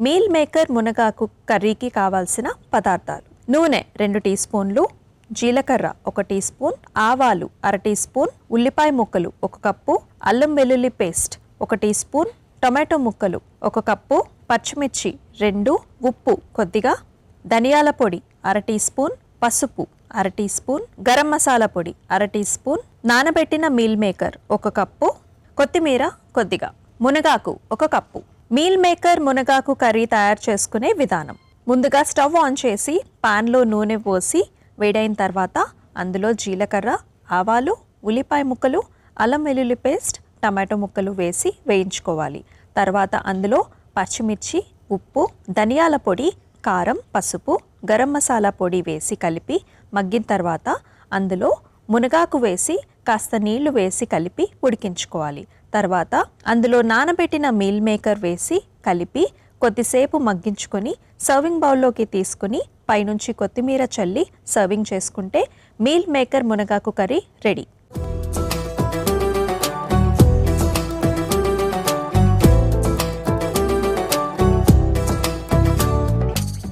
Meal maker మునగాకు కర్రీకి కావాల్సిన పదార్థాలు: నూనె 2 టీ స్పూన్లు, జీలకర్ర 1 టీ స్పూన్, ఆవాలు 1/2 టీ స్పూన్, ఉల్లిపాయ ముక్కలు 1 కప్పు, అల్లం వెల్లుల్లి పేస్ట్ 1 టీ స్పూన్, టొమాటో ముక్కలు 1 కప్పు, పచ్చిమిర్చి 2, ఉప్పు కొద్దిగా, ధనియాల పొడి 1/2 టీ స్పూన్, పసుపు 1/2 టీ స్పూన్, గరం మసాలా పొడి 1/2 టీ స్పూన్, నానబెట్టిన మీల్ మేకర్ 1 కప్పు, కొత్తిమీర కొద్దిగా, మునగాకు 1 కప్పు. మీల్ మేకర్ మునగాకు కర్రీ తయారు చేసుకునే విధానం: ముందుగా స్టవ్ ఆన్ చేసి పాన్లో నూనె పోసి వేడైన తర్వాత అందులో జీలకర్ర, ఆవాలు, ఉల్లిపాయ ముక్కలు, అల్లం వెల్లుల్లి పేస్ట్, టమాటో ముక్కలు వేసి వేయించుకోవాలి. తర్వాత అందులో పచ్చిమిర్చి, ఉప్పు, ధనియాల పొడి, కారం, పసుపు, గరం మసాలా పొడి వేసి కలిపి మగ్గిన తర్వాత అందులో మునగాకు వేసి కాస్త నీళ్లు వేసి కలిపి ఉడికించుకోవాలి. తర్వాత అందులో నానబెట్టిన మీల్ మేకర్ వేసి కలిపి కొద్దిసేపు మగ్గించుకొని సర్వింగ్ బౌల్లోకి తీసుకుని పైనుంచి కొత్తిమీర చల్లి సర్వింగ్ చేసుకుంటే మీల్ మేకర్ మునగాకు కర్రీ రెడీ.